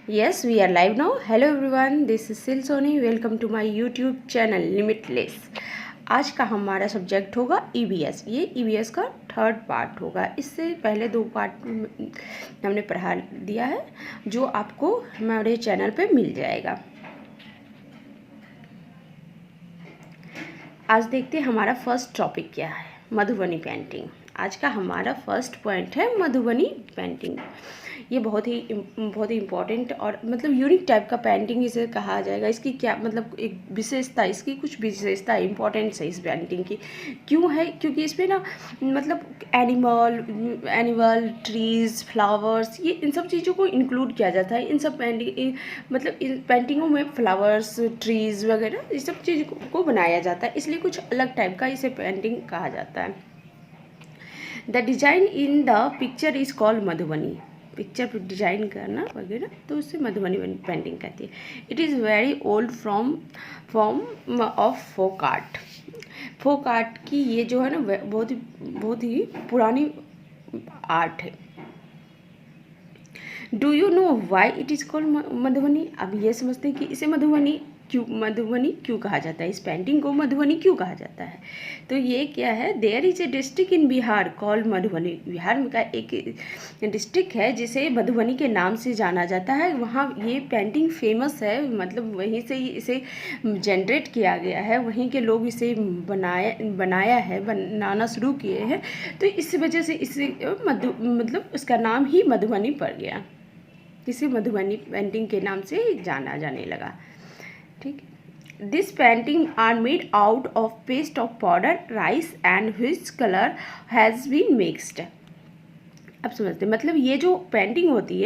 Yes, we are live now. Hello everyone, this is Sil Soni. Welcome to my YouTube channel Limitless. आज का हमारा subject होगा EVS। ये EVS का third part होगा। इससे पहले दो पार्ट हमने पढ़ा दिया है जो आपको हमारे चैनल पे मिल जाएगा। आज देखते हैं हमारा फर्स्ट टॉपिक क्या है, मधुबनी पेंटिंग। आज का हमारा फर्स्ट पॉइंट है मधुबनी पेंटिंग। ये बहुत ही इम्पॉर्टेंट और मतलब यूनिक टाइप का पेंटिंग इसे कहा जाएगा। इसकी क्या मतलब एक विशेषता, इसकी कुछ विशेषता इंपॉर्टेंट्स है इस पेंटिंग की। क्यों है? क्योंकि इसमें ना मतलब एनिमल ट्रीज़, फ्लावर्स, ये इन सब चीज़ों को इंक्लूड किया जाता है। इन सब मतलब इन पेंटिंगों में फ्लावर्स, ट्रीज़ वगैरह इस सब चीज़ को बनाया जाता है, इसलिए कुछ अलग टाइप का इसे पेंटिंग कहा जाता है। The design in the picture is called Madhubani. Picture पर डिजाइन करना वगैरह तो उससे मधुबनी पेंटिंग कहती है। It is very old form of folk art. Folk art की ये जो है ना बहुत ही पुरानी आर्ट है। Do you know why it is called Madhubani? अब ये समझते हैं कि इसे मधुबनी क्यों कहा जाता है, इस पेंटिंग को मधुबनी क्यों कहा जाता है। तो ये क्या है, there is a district in Bihar called Madhubani. Bihar में का एक डिस्ट्रिक्ट है जिसे मधुबनी के नाम से जाना जाता है। वहाँ ये पेंटिंग फेमस है, मतलब वहीं से ही इसे जनरेट किया गया है, वहीं के लोग इसे बनाना शुरू किए हैं। तो इस वजह से इसे मतलब उसका नाम ही मधुबनी पड़ गया, इसे मधुबनी पेंटिंग के नाम से जाना जाने लगा। ठीक, this painting are made out of paste of powder rice and which colour has been mixed. अब समझते, मतलब ये जो पेंटिंग होती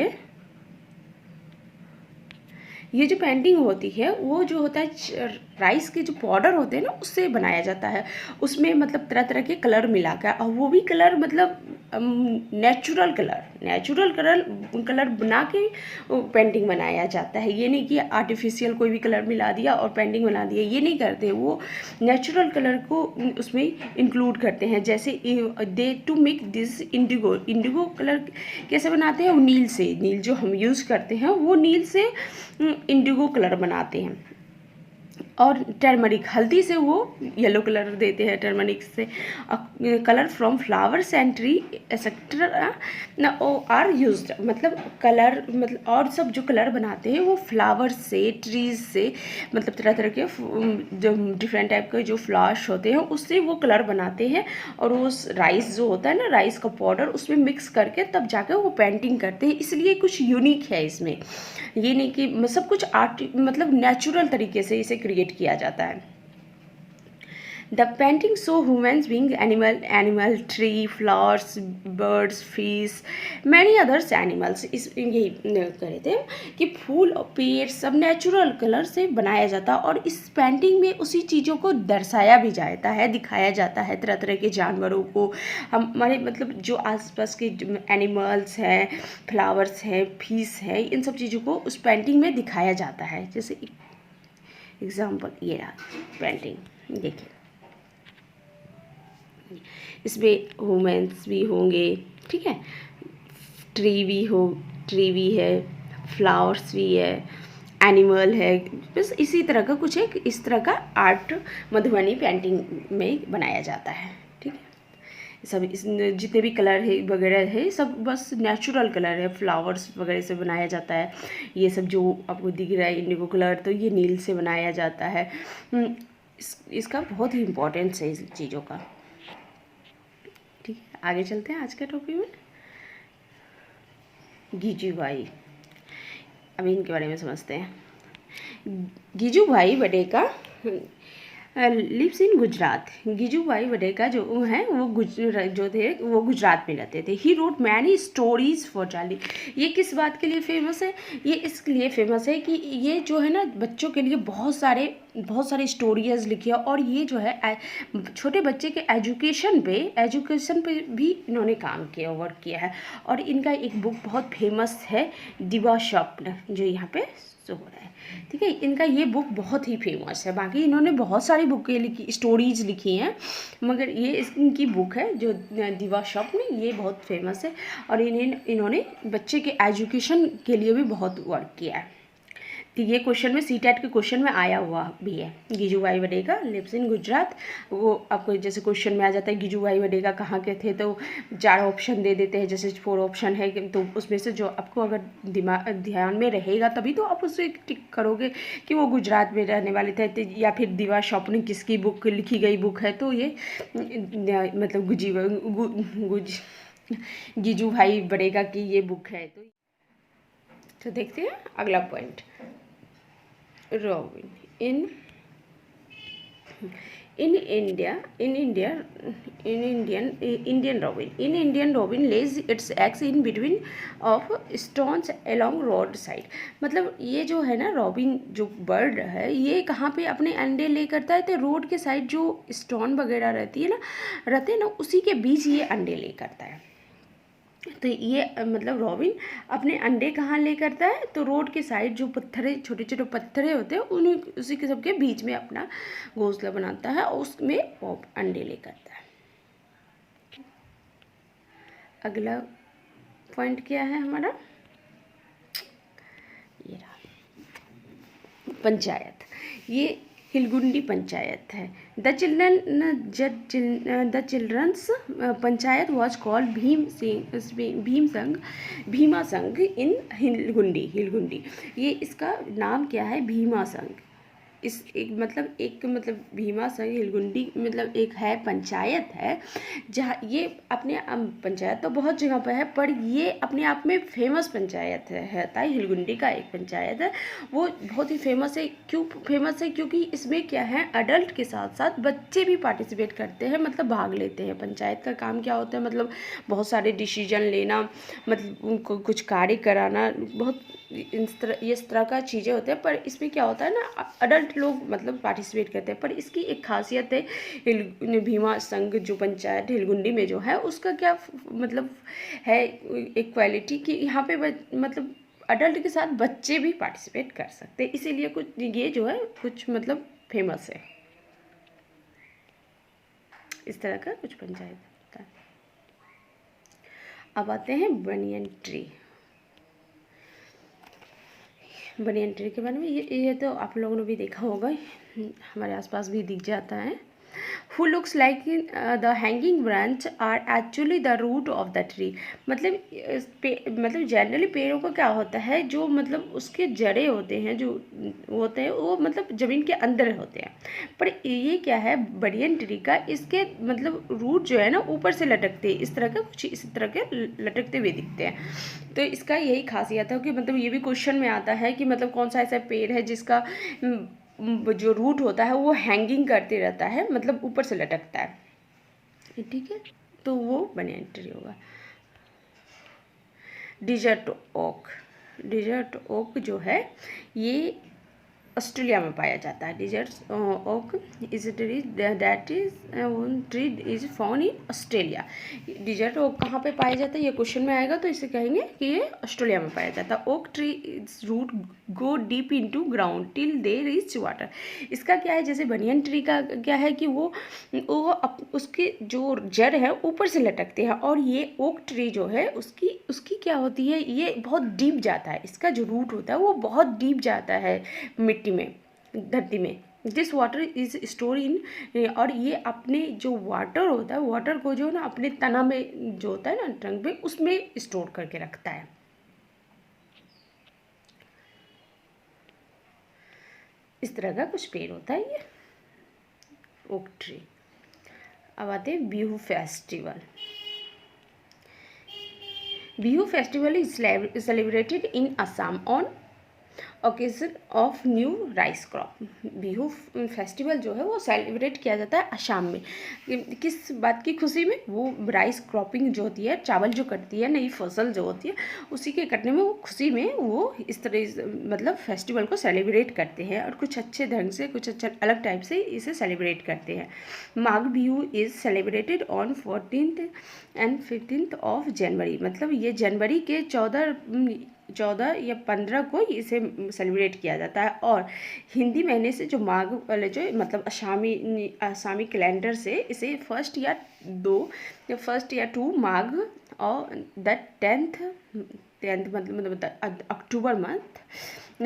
है, वो जो होता है राइस के जो पाउडर होते हैं ना उससे बनाया जाता है। उसमें मतलब तरह तरह के कलर मिलाकर, और वो भी कलर मतलब नेचुरल कलर बना के पेंटिंग बनाया जाता है। ये नहीं कि आर्टिफिशियल कोई भी कलर मिला दिया और पेंटिंग बना दिया, ये नहीं करते। वो नेचुरल कलर को उसमें इंक्लूड करते हैं। जैसे they to make this indigo colour कैसे बनाते हैं? नील जो हम यूज़ करते हैं वो नील से इंडिगो कलर बनाते हैं। और टर्मरिक, हल्दी से वो येलो कलर देते हैं टर्मरिक से। Colour from flowers and tree etcetera are used. मतलब कलर मतलब और सब जो कलर बनाते हैं वो फ्लावर्स से, ट्रीज से, मतलब तरह तरह के जो डिफरेंट टाइप के जो फ्लावर्स होते हैं उससे वो कलर बनाते हैं। और वो राइस जो होता है ना, राइस का पाउडर उसमें मिक्स करके तब जाकर वो पेंटिंग करते हैं। इसलिए कुछ यूनिक है इसमें। ये नहीं कि सब कुछ आर्ट मतलब नेचुरल तरीके से इसे क्रिएट किया जाता है। The painting show humans being animal tree, flowers, birds, fish, many others animals. इस यही कह रहे थे कि फूल और पेड़ सब नेचुरल कलर से बनाया जाता है। और इस पेंटिंग में उसी चीज़ों को दर्शाया भी जाता है, दिखाया जाता है। तरह तरह के जानवरों को, हमारे मतलब जो आसपास के एनिमल्स हैं, फ्लावर्स हैं, फिश है, इन सब चीज़ों को उस पेंटिंग में दिखाया जाता है। जैसे एग्जाम्पल ये रहा पेंटिंग, देखिए इसमें ह्यूमन्स भी होंगे, ठीक है, ट्री भी है, फ्लावर्स भी है, एनिमल है। बस इसी तरह का कुछ एक इस तरह का आर्ट मधुबनी पेंटिंग में बनाया जाता है। ठीक है, सब इस जितने भी कलर है वगैरह है सब बस नेचुरल कलर है, फ्लावर्स वगैरह से बनाया जाता है। ये सब जो आपको दिख रहा है इंडिगो कलर, तो ये नील से बनाया जाता है। इसका बहुत ही इम्पोर्टेंस है इस चीज़ों का। ठीक है, आगे चलते हैं आज के टॉपिक में। गीजूभाई, अभी इनके बारे में समझते हैं। गीजूभाई बडेका लिव्स इन गुजरात। गीजूभाई बडेका जो है वो गुजरात में रहते थे। He wrote many stories for child. ये किस बात के लिए फेमस है? ये इसलिए फेमस है कि ये जो है ना बच्चों के लिए बहुत सारे स्टोरीज लिखी है। और ये जो है छोटे बच्चे के एजुकेशन पे भी इन्होंने काम किया, वर्क किया है। और इनका एक बुक बहुत फेमस है, दिवा स्वप्न, जो यहाँ पे से हो रहा है। ठीक है, इनका ये बुक बहुत ही फेमस है। बाकी इन्होंने बहुत सारी बुकें लिखी, स्टोरीज लिखी हैं, मगर ये इनकी बुक है जो दीवा स्वप्न, ये बहुत फेमस है। और इन्होंने बच्चे के एजुकेशन के लिए भी बहुत वर्क किया है। तो ये क्वेश्चन में सीटेट के क्वेश्चन में आया हुआ भी है। गिजूभाई वडेगा लिव्स इन गुजरात। वो आपको जैसे क्वेश्चन में आ जाता है गिजूभाई वडेगा कहाँ के थे, तो 4 ऑप्शन दे देते हैं, जैसे 4 ऑप्शन है, तो उसमें से जो आपको अगर ध्यान में रहेगा तभी तो आप उसे टिक करोगे कि वो गुजरात में रहने वाले थे। या फिर दीवा स्वप्न किसकी बुक लिखी गई बुक है, तो ये मतलब गिजूभाई वडेगा की ये बुक है। तो देखते हैं अगला point. Robin in Indian robin lays its eggs in between of stones along road side। मतलब ये जो है ना रॉबिन जो बर्ड है, ये कहाँ पे अपने अंडे ले करता है, तो रोड के साइड जो स्टोन वगैरह रहते हैं ना उसी के बीच ये अंडे ले करता है। तो ये मतलब रॉबिन अपने अंडे कहाँ ले करता है, तो रोड के साइड जो पत्थरे छोटे छोटे पत्थरे होते हैं उन्हीं उसी के सबके बीच में अपना घोंसला बनाता है और उसमें अंडे ले करता है। अगला पॉइंट क्या है हमारा, ये रहा पंचायत। ये हिलगुंडी पंचायत है। The childrens panchayat was called Bhima Sangha in हिलगुंडी। ये इसका नाम क्या है, भीमा संघ। एक मतलब भीमा संघ हिलगुंडी मतलब एक है पंचायत है, जहाँ ये अपने पंचायत तो बहुत जगह पर है, पर ये अपने आप में फेमस पंचायत है। हिलगुंडी का एक पंचायत है, वो बहुत ही फेमस है। क्यों फेमस है, क्योंकि इसमें क्या है, अडल्ट के साथ साथ बच्चे भी पार्टिसिपेट करते हैं, मतलब भाग लेते हैं। पंचायत का काम क्या होता है, मतलब बहुत सारे डिसीजन लेना, मतलब उनको कुछ कार्य कराना, बहुत इस तरह का चीज़ें होते हैं। पर इसमें क्या होता है ना, अडल्ट लोग मतलब पार्टिसिपेट करते हैं। पर इसकी एक खासियत है भीमा संघ जो पंचायत हिलगुंडी में जो है उसका क्या मतलब है, एक क्वालिटी कि यहाँ पे मतलब अडल्ट के साथ बच्चे भी पार्टिसिपेट कर सकते हैं, इसीलिए कुछ ये जो है कुछ मतलब फेमस है। इस तरह का कुछ पंचायत होता है। अब आते हैं बनियन ट्री। बनियन ट्री के बारे में ये तो आप लोगों ने भी देखा होगा, हमारे आसपास भी दिख जाता है। Who looks like the hanging branch are actually the root of the tree। मतलब जनरली पेड़ों का क्या होता है, जो मतलब उसके जड़े होते हैं जो होते हैं वो मतलब ज़मीन के अंदर होते हैं। पर ये क्या है बनियन ट्री का, इसके मतलब रूट जो है ना ऊपर से लटकते हैं, इस तरह का कुछ इस तरह के लटकते हुए दिखते हैं। तो इसका यही खासियत है कि मतलब ये भी क्वेश्चन में आता है कि मतलब कौन सा ऐसा पेड़ है जिसका जो रूट होता है वो हैंगिंग करते रहता है, मतलब ऊपर से लटकता है। ठीक है, तो वो बनियन ट्री होगा। डिजर्ट ओक जो है ये ऑस्ट्रेलिया में पाया जाता है। Desert oak is a tree that is tree is found in Australia. Desert oak कहाँ पे पाया जाता है, ये क्वेश्चन में आएगा, तो इसे कहेंगे कि ये ऑस्ट्रेलिया में पाया जाता है। Oak tree is root go deep into ground till there is water. इसका क्या है, जैसे बनियन ट्री का क्या है कि वो उसके जो जड़ है ऊपर से लटकते हैं, और ये ओक ट्री जो है उसकी क्या होती है, ये बहुत डीप जाता है। इसका जो रूट होता है वो बहुत डीप जाता है मिट्टी में, धरती में। This water is store in, और ये अपने जो वाटर होता है, वाटर को जो ना अपने तना में जो होता है ना ट्रंक में, उसमें स्टोर करके रखता है। इस तरह का कुछ पेड़ होता है ये ओक ट्री। अब आते हैं Bihu festival. Bihu festival is celebrated in Assam on occasion of new rice crop. Bihu festival जो है वो सेलिब्रेट किया जाता है असम में, किस बात की खुशी में, वो राइस क्रॉपिंग जो होती है, चावल जो कटती है, नई फसल जो होती है, उसी के कटने में वो खुशी में वो इस तरह मतलब फेस्टिवल को सेलिब्रेट करते हैं, और कुछ अच्छे ढंग से कुछ अच्छा अलग टाइप से इसे सेलिब्रेट करते हैं। Magh Bihu is celebrated on 14th and 15th of January. मतलब ये जनवरी के 14 14 या 15 को इसे सेलिब्रेट किया जाता है। और हिंदी महीने से जो माघ वाले जो मतलब आसामी कैलेंडर से इसे फर्स्ट या 2 माघ और द 10th मतलब अक्टूबर मंथ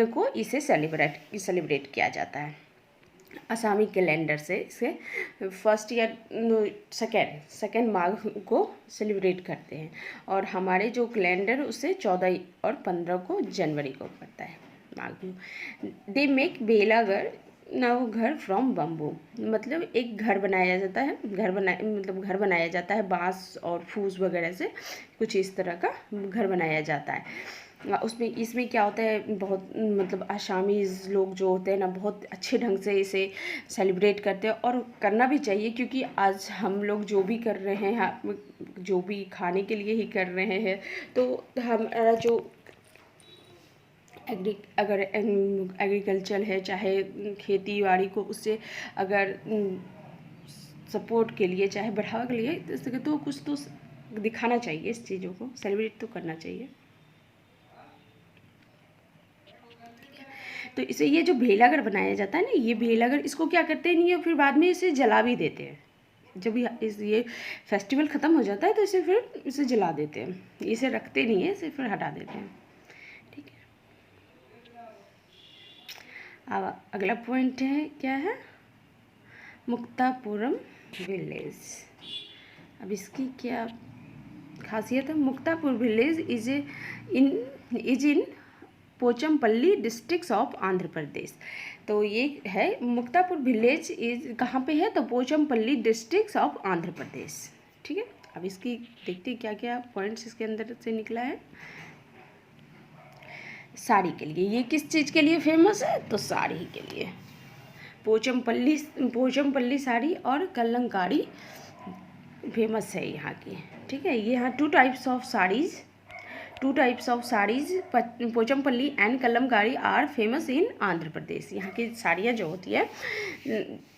को इसे सेलिब्रेट किया जाता है। आसामी कैलेंडर से इसे फर्स्ट या सेकेंड माघ को सेलिब्रेट करते हैं। और हमारे जो कैलेंडर उसे 14 और 15 को जनवरी को पड़ता है माघ। दे मेक बेलागर नव घर फ्रॉम बम्बू, मतलब एक घर बनाया जाता है, घर बनाया जाता है बांस और फूस वगैरह से, कुछ इस तरह का घर बनाया जाता है। इसमें क्या होता है, बहुत मतलब आसामीज़ लोग जो होते हैं ना बहुत अच्छे ढंग से इसे सेलिब्रेट करते हैं, और करना भी चाहिए, क्योंकि आज हम लोग जो भी कर रहे हैं, जो भी खाने के लिए ही कर रहे हैं, तो हमारा जो अगर एग्रीकल्चर है, चाहे खेती बाड़ी को उससे अगर सपोर्ट के लिए, चाहे बढ़ावा के लिए, तो कुछ तो दिखाना चाहिए, इस चीज़ों को सेलिब्रेट तो करना चाहिए। तो इसे ये जो भेलाघर बनाया जाता है ना, ये भेलाघर इसको क्या करते हैं, ये फिर बाद में इसे जला भी देते हैं। जब ये फेस्टिवल ख़त्म हो जाता है तो इसे जला देते हैं, इसे रखते नहीं है, इसे फिर हटा देते हैं। ठीक है, अब अगला पॉइंट है, क्या है, मुक्तापुरम विलेज। अब इसकी क्या खासियत है, Muktapur village is in Pochampally district of Andhra Pradesh. तो ये है मुक्तापुर विलेज इज कहाँ पे है, तो पोचमपल्ली डिस्ट्रिक्ट ऑफ आंध्र प्रदेश। ठीक है, अब इसकी देखते हैं क्या क्या पॉइंट्स इसके अंदर से निकला है। साड़ी के लिए, ये किस चीज़ के लिए फेमस है, तो साड़ी के लिए। पोचमपल्ली साड़ी और कलंकारी फेमस है यहाँ की। ठीक है, ये यहाँ two types of saris Pochampally and Kalamkari are famous in Andhra Pradesh. यहाँ की साड़ियाँ जो होती है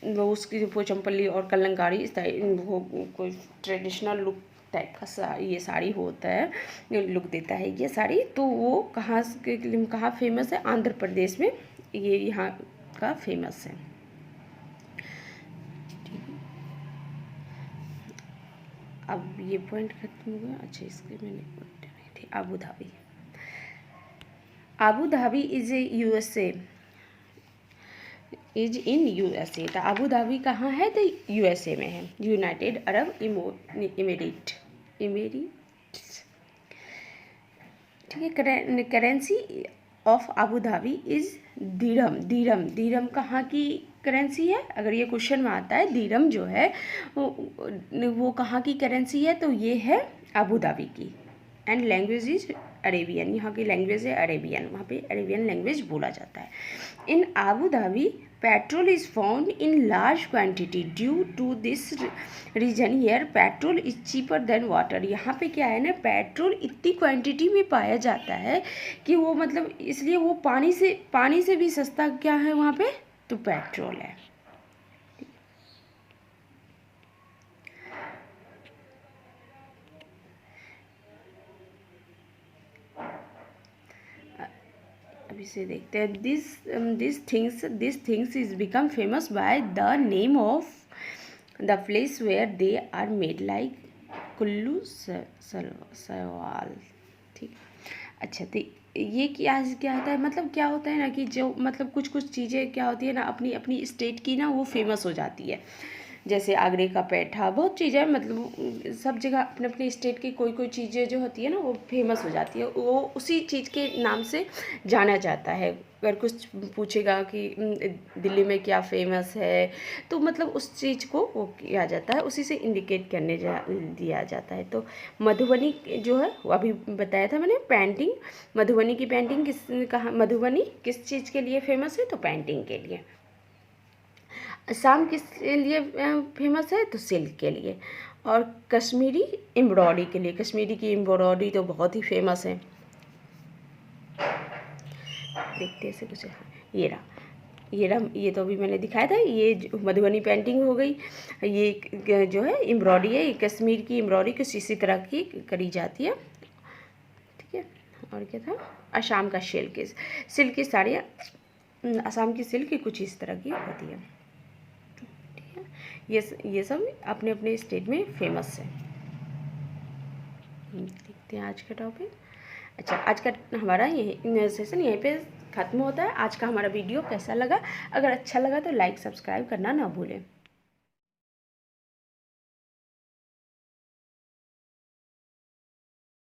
वो उसकी पोचमपल्ली और कलंकारी वो कोई ट्रेडिशनल लुक टाइप का ये साड़ी होता है, लुक देता है ये साड़ी। तो वो कहाँ फेमस है, आंध्र प्रदेश में ये यहाँ का फेमस है। अब ये पॉइंट खत्म हो गया। अच्छा, इसके मैंने पॉइंट नहीं थे। Abu Dhabi is in USA. तो आबू धाबी कहाँ है, तो यूएसए में है, यूनाइटेड अरब इमिरेट्स। ठीक है, currency of Abu Dhabi is dirham कहाँ की करेंसी है, अगर ये क्वेश्चन में आता है दिरहम जो है वो कहाँ की करेंसी है, तो ये है आबू धाबी की। एंड लैंग्वेज इज अरेबियन, यहाँ की लैंग्वेज है अरेबियन, वहाँ पे अरेबियन लैंग्वेज बोला जाता है। In Abu Dhabi petrol is found in large quantity due to this reason here petrol is cheaper than water. यहाँ पे क्या है ना, पेट्रोल इतनी क्वांटिटी में पाया जाता है कि वो मतलब इसलिए वो पानी से भी सस्ता क्या है वहाँ पे, तो पेट्रोल है। अब इसे देखते हैं। This things is become famous by the name of the place where they are made, like Kullu shawl. ठीक, अच्छा, तो ये क्या होता है, मतलब क्या होता है ना कि जो मतलब कुछ चीज़ें क्या होती है ना, अपनी अपनी स्टेट की ना वो फेमस हो जाती है। जैसे आगरे का पेठा, बहुत चीज़ें मतलब सब जगह अपने अपने स्टेट की कोई चीज़ें जो होती है ना वो फेमस हो जाती है, वो उसी चीज़ के नाम से जाना जाता है। अगर कुछ पूछेगा कि दिल्ली में क्या फेमस है, तो मतलब उस चीज़ को वो किया जाता है, उसी से इंडिकेट करने दिया जाता है। तो मधुबनी जो है वो अभी बताया था मैंने, पेंटिंग, मधुबनी की पेंटिंग मधुबनी किस चीज़ के लिए फेमस है, तो पेंटिंग के लिए। असम किस लिए फेमस है, तो सिल्क के लिए। और कश्मीरी एम्ब्रॉयडरी के लिए, कश्मीरी की एम्ब्रॉयडरी तो बहुत ही फेमस है। देखते हैं कुछ, ये तो अभी मैंने दिखाया था, ये मधुबनी पेंटिंग हो गई। ये जो है एम्ब्रॉयडरी है, ये कश्मीर की एम्ब्रॉयडरी कुछ इसी तरह की करी जाती है। ठीक है, और क्या था, असम का सिल्क की साड़ियाँ असम की सिल्क की कुछ इस तरह की होती है। ठीक है, ये सब अपने अपने स्टेट में फेमस है। देखते हैं आज का टॉपिक। अच्छा, आज का हमारा ये सेशन यहीं पे ख़त्म होता है। आज का हमारा वीडियो कैसा लगा? अगर अच्छा लगा तो लाइक सब्सक्राइब करना ना भूलें।